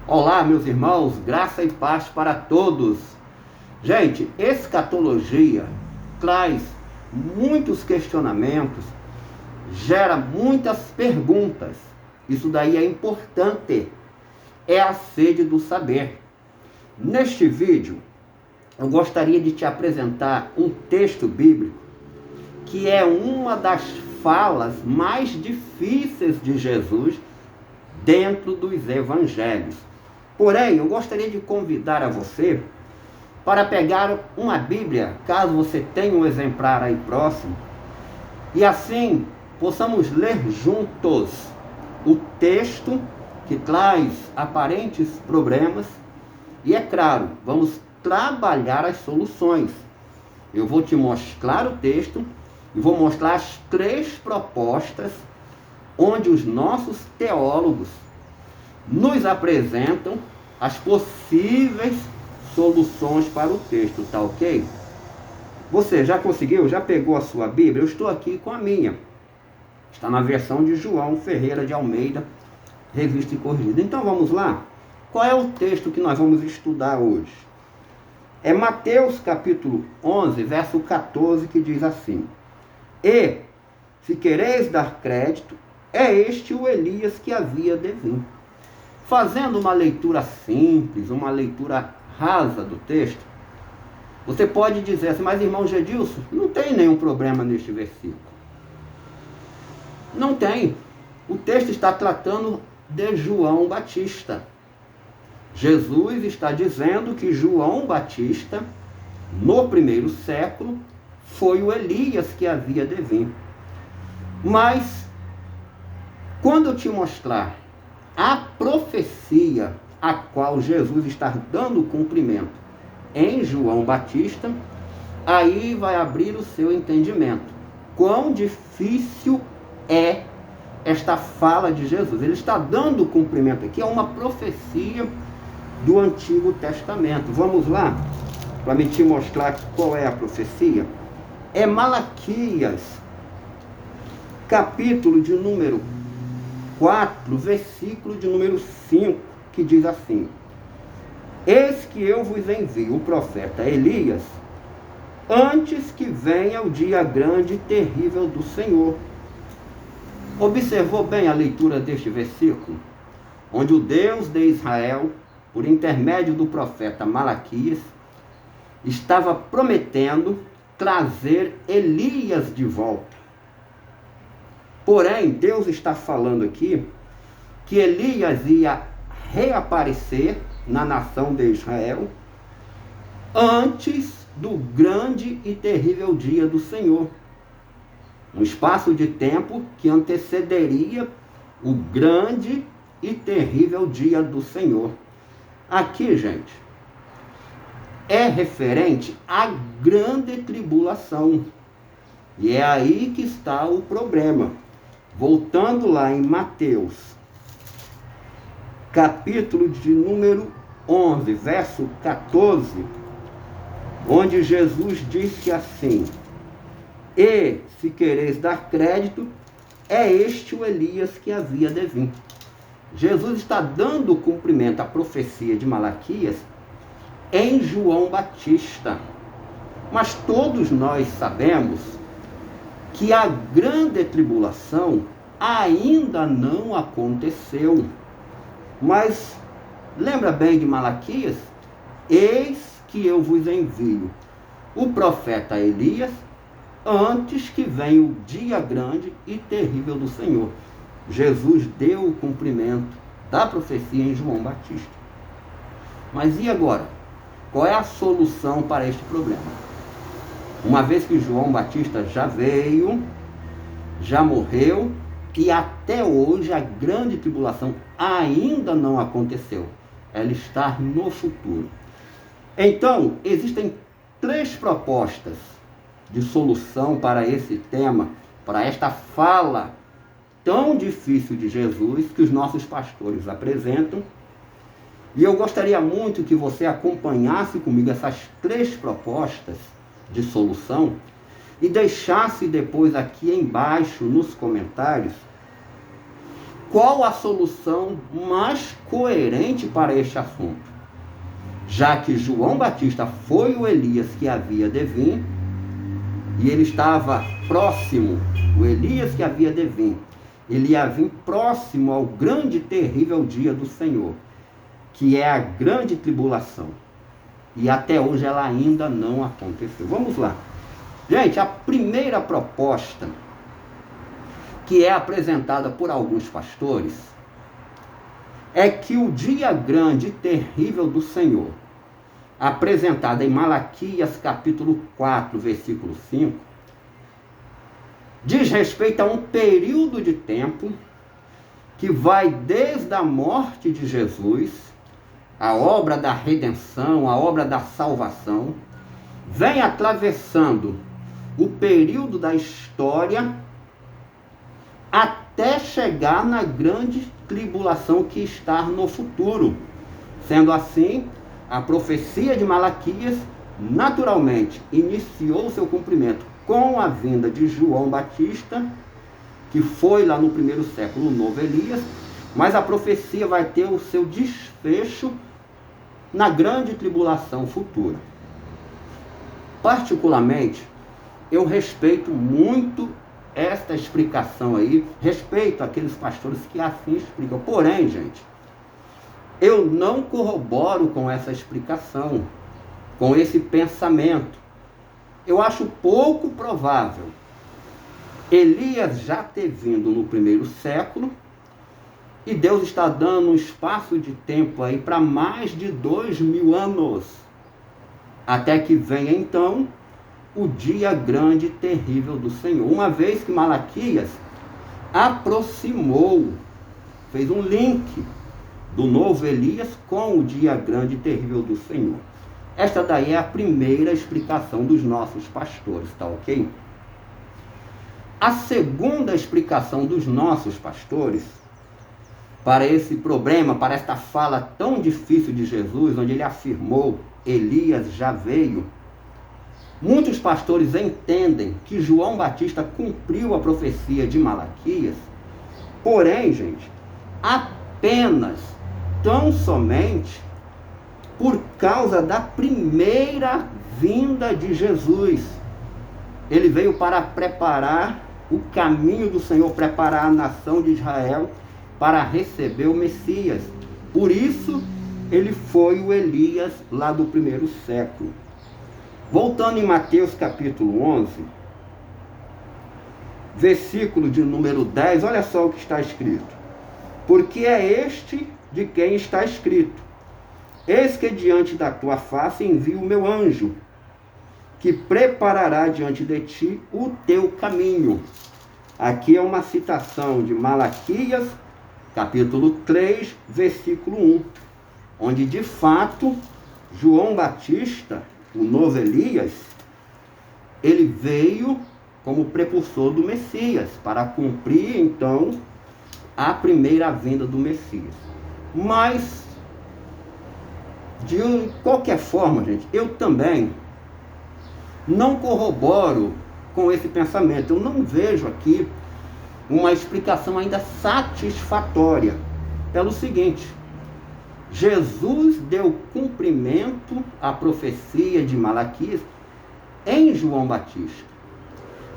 Olá, meus irmãos, graça e paz para todos. Gente, escatologia traz muitos questionamentos, gera muitas perguntas. Isso daí é importante, é a sede do saber. Neste vídeo, eu gostaria de te apresentar um texto bíblico que é uma das falas mais difíceis de Jesus dentro dos evangelhos. Porém, eu gostaria de convidar a você para pegar uma Bíblia, caso você tenha um exemplar aí próximo, e assim possamos ler juntos o texto que traz aparentes problemas e, é claro, vamos trabalhar as soluções. Eu vou te mostrar o texto e vou mostrar as 3 propostas onde os nossos teólogos nos apresentam as possíveis soluções para o texto, tá ok? Você já conseguiu? Já pegou a sua Bíblia? Eu estou aqui com a minha. Está na versão de João Ferreira de Almeida, revista e corrigida. Então vamos lá? Qual é o texto que nós vamos estudar hoje? É Mateus capítulo 11, verso 14, que diz assim: E, se quereis dar crédito, é este o Elias que havia de vir. Fazendo uma leitura simples, uma leitura rasa do texto, você pode dizer assim: mas irmão Gedilson, não tem nenhum problema neste versículo. Não tem. O texto está tratando de João Batista. Jesus está dizendo que João Batista, no primeiro século, foi o Elias que havia de vir. Mas, quando eu te mostrar a profecia a qual Jesus está dando cumprimento em João Batista, aí vai abrir o seu entendimento. Quão difícil é esta fala de Jesus. Ele está dando cumprimento aqui a uma profecia do Antigo Testamento. Vamos lá, para me te mostrar qual é a profecia. É Malaquias, capítulo de número 4, versículo de número 5, que diz assim: Eis que eu vos envio o profeta Elias, antes que venha o dia grande e terrível do Senhor. Observou bem a leitura deste versículo? Onde o Deus de Israel, por intermédio do profeta Malaquias, estava prometendo trazer Elias de volta. Porém, Deus está falando aqui que Elias ia reaparecer na nação de Israel antes do grande e terrível dia do Senhor. Um espaço de tempo que antecederia o grande e terrível dia do Senhor. Aqui, gente, é referente à grande tribulação. E é aí que está o problema. Voltando lá em Mateus, capítulo de número 11, verso 14, onde Jesus disse assim: E, se quereis dar crédito, é este o Elias que havia de vir. Jesus está dando cumprimento à profecia de Malaquias em João Batista. Mas todos nós sabemos que a grande tribulação ainda não aconteceu. Mas lembra bem de Malaquias? Eis que eu vos envio o profeta Elias antes que venha o dia grande e terrível do Senhor. Jesus deu o cumprimento da profecia em João Batista. Mas e agora? Qual é a solução para este problema? Uma vez que João Batista já veio, já morreu, e até hoje a grande tribulação ainda não aconteceu. Ela está no futuro. Então, existem 3 propostas de solução para esse tema, para esta fala tão difícil de Jesus que os nossos pastores apresentam. E eu gostaria muito que você acompanhasse comigo essas 3 propostas de solução e deixasse depois aqui embaixo nos comentários qual a solução mais coerente para este assunto? Já que João Batista foi o Elias que havia de vir, e ele estava próximo, o Elias que havia de vir, ele ia vir próximo ao grande e terrível dia do Senhor, que é a grande tribulação. E até hoje ela ainda não aconteceu. Vamos lá. Gente, a primeira proposta que é apresentada por alguns pastores é que o dia grande e terrível do Senhor, apresentada em Malaquias capítulo 4, versículo 5, diz respeito a um período de tempo que vai desde a morte de Jesus, a obra da redenção, a obra da salvação, vem atravessando o período da história até chegar na grande tribulação que está no futuro. Sendo assim, a profecia de Malaquias naturalmente iniciou seu cumprimento com a vinda de João Batista, que foi lá no primeiro século o novo Elias, mas a profecia vai ter o seu desfecho na grande tribulação futura. Particularmente, eu respeito muito esta explicação aí, respeito aqueles pastores que assim explicam. Porém, gente, eu não corroboro com essa explicação, com esse pensamento. Eu acho pouco provável Elias já ter vindo no primeiro século e Deus está dando um espaço de tempo aí para mais de 2000 anos, até que venha então o dia grande e terrível do Senhor. Uma vez que Malaquias aproximou, fez um link do novo Elias com o dia grande e terrível do Senhor. Esta daí é a primeira explicação dos nossos pastores, tá ok? A segunda explicação dos nossos pastores para esse problema, para esta fala tão difícil de Jesus, onde ele afirmou, Elias já veio. Muitos pastores entendem que João Batista cumpriu a profecia de Malaquias, porém, gente, apenas, tão somente, por causa da primeira vinda de Jesus. Ele veio para preparar o caminho do Senhor, preparar a nação de Israel para receber o Messias. Por isso, ele foi o Elias lá do primeiro século. Voltando em Mateus capítulo 11, versículo de número 10, olha só o que está escrito. Porque é este de quem está escrito: eis que diante da tua face envio o meu anjo, que preparará diante de ti o teu caminho. Aqui é uma citação de Malaquias, capítulo 3, versículo 1, onde de fato João Batista, o novo Elias, ele veio como precursor do Messias, para cumprir então a primeira vinda do Messias. Mas, de qualquer forma, gente, eu também não corroboro com esse pensamento. Eu não vejo aqui uma explicação ainda satisfatória. Pelo seguinte: Jesus deu cumprimento à profecia de Malaquias em João Batista.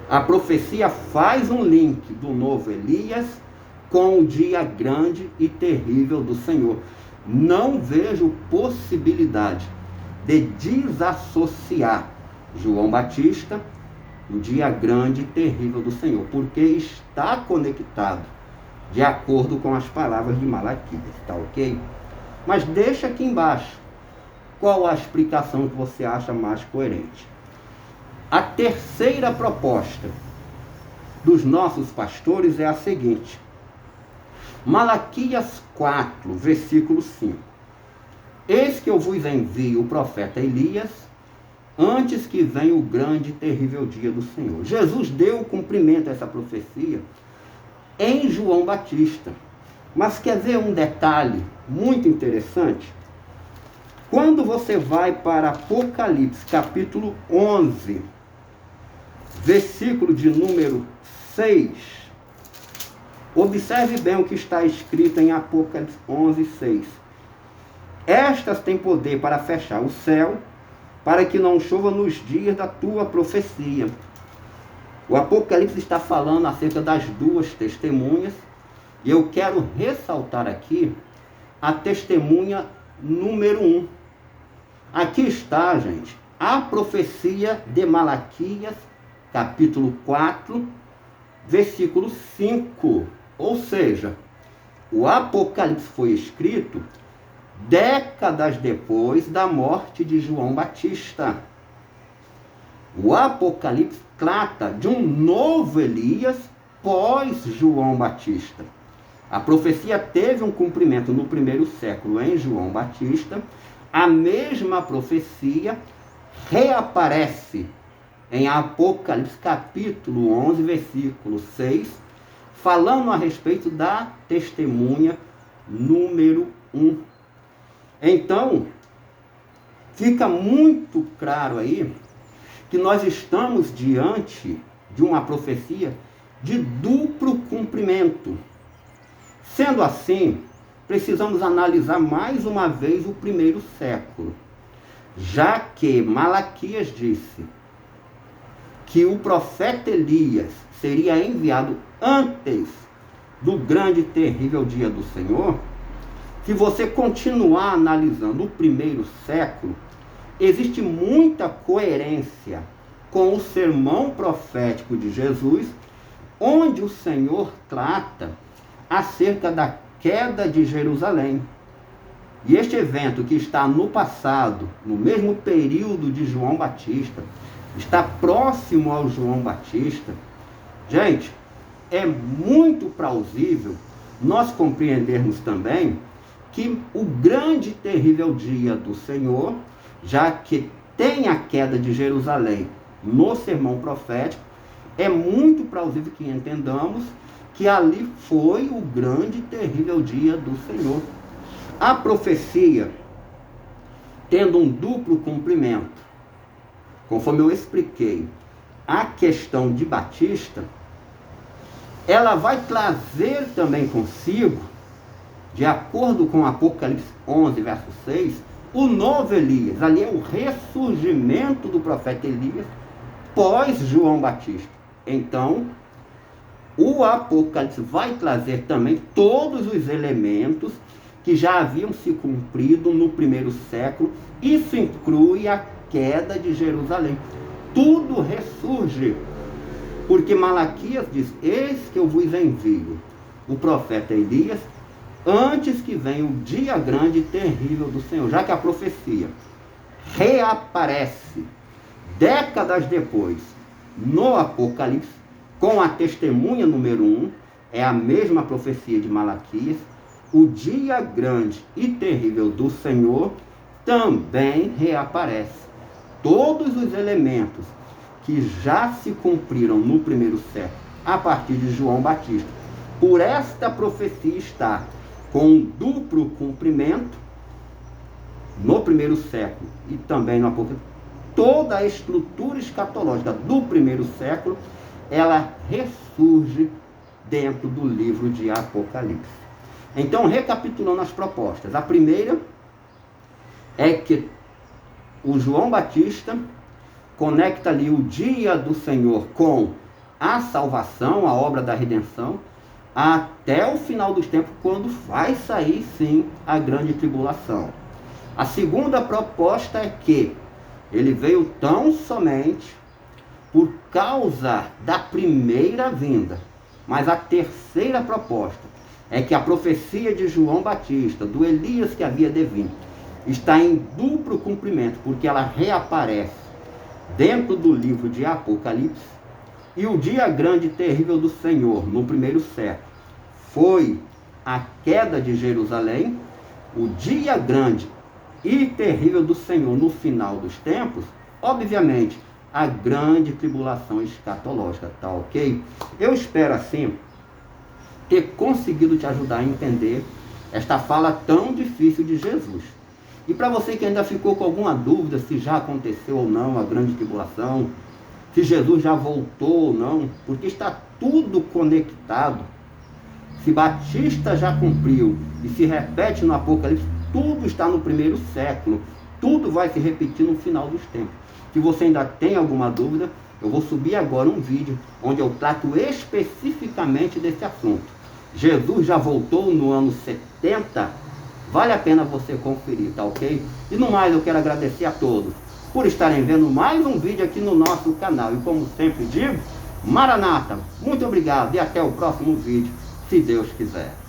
A profecia faz um link do novo Elias com o dia grande e terrível do Senhor. Não vejo possibilidade de desassociar João Batista do dia grande e terrível do Senhor, porque está conectado de acordo com as palavras de Malaquias, tá ok? Mas deixa aqui embaixo qual a explicação que você acha mais coerente. A terceira proposta dos nossos pastores é a seguinte: Malaquias 4, versículo 5. Eis que eu vos envio o profeta Elias, antes que venha o grande e terrível dia do Senhor. Jesus deu cumprimento a essa profecia em João Batista. Mas quer ver um detalhe muito interessante? Quando você vai para Apocalipse, capítulo 11, versículo de número 6, Observe bem o que está escrito em Apocalipse 11:6. Estas têm poder para fechar o céu, para que não chova nos dias da tua profecia. O Apocalipse está falando acerca das duas testemunhas, e eu quero ressaltar aqui a testemunha número 1. Aqui está, gente, a profecia de Malaquias, capítulo 4, versículo 5. Ou seja, o Apocalipse foi escrito décadas depois da morte de João Batista. O Apocalipse trata de um novo Elias pós João Batista. A profecia teve um cumprimento no primeiro século em João Batista. A mesma profecia reaparece em Apocalipse capítulo 11, versículo 6, falando a respeito da testemunha número 1. Então, fica muito claro aí que nós estamos diante de uma profecia de duplo cumprimento. Sendo assim, precisamos analisar mais uma vez o primeiro século, já que Malaquias disse que o profeta Elias seria enviado antes do grande e terrível dia do Senhor. Se você continuar analisando o primeiro século, existe muita coerência com o sermão profético de Jesus, onde o Senhor trata acerca da queda de Jerusalém. E este evento, que está no passado, no mesmo período de João Batista, está próximo ao João Batista, gente, é muito plausível nós compreendermos também que o grande e terrível dia do Senhor, já que tem a queda de Jerusalém no sermão profético, é muito plausível que entendamos que ali foi o grande e terrível dia do Senhor. A profecia, tendo um duplo cumprimento, conforme eu expliquei, a questão de Batista, ela vai trazer também consigo, de acordo com Apocalipse 11, verso 6, o novo Elias. Ali é o ressurgimento do profeta Elias pós João Batista. Então, o Apocalipse vai trazer também todos os elementos que já haviam se cumprido no primeiro século. Isso inclui a queda de Jerusalém. Tudo ressurge, porque Malaquias diz: eis que eu vos envio o profeta Elias antes que venha o dia grande e terrível do Senhor. Já que a profecia reaparece décadas depois no Apocalipse, com a testemunha número 1, é a mesma profecia de Malaquias, o dia grande e terrível do Senhor também reaparece. Todos os elementos que já se cumpriram no primeiro século, a partir de João Batista, por esta profecia está com um duplo cumprimento no primeiro século e também no Apocalipse. Toda a estrutura escatológica do primeiro século, ela ressurge dentro do livro de Apocalipse. Então, recapitulando as propostas, a primeira é que o João Batista conecta ali o dia do Senhor com a salvação, a obra da redenção, até o final dos tempos, quando vai sair sim a grande tribulação. A segunda proposta é que ele veio tão somente por causa da primeira vinda. Mas a terceira proposta é que a profecia de João Batista, do Elias que havia de vir, está em duplo cumprimento, porque ela reaparece dentro do livro de Apocalipse. E o dia grande e terrível do Senhor, no primeiro século, foi a queda de Jerusalém. O dia grande e terrível do Senhor, no final dos tempos, obviamente, a grande tribulação escatológica, tá ok? Eu espero, assim, ter conseguido te ajudar a entender esta fala tão difícil de Jesus. E para você que ainda ficou com alguma dúvida se já aconteceu ou não a grande tribulação, se Jesus já voltou ou não, porque está tudo conectado. Se Batista já cumpriu e se repete no Apocalipse, tudo está no primeiro século. Tudo vai se repetir no final dos tempos. Se você ainda tem alguma dúvida, eu vou subir agora um vídeo onde eu trato especificamente desse assunto. Jesus já voltou no ano 70, vale a pena você conferir, tá ok? E no mais, eu quero agradecer a todos por estarem vendo mais um vídeo aqui no nosso canal. E como sempre digo, Maranata, muito obrigado e até o próximo vídeo, se Deus quiser.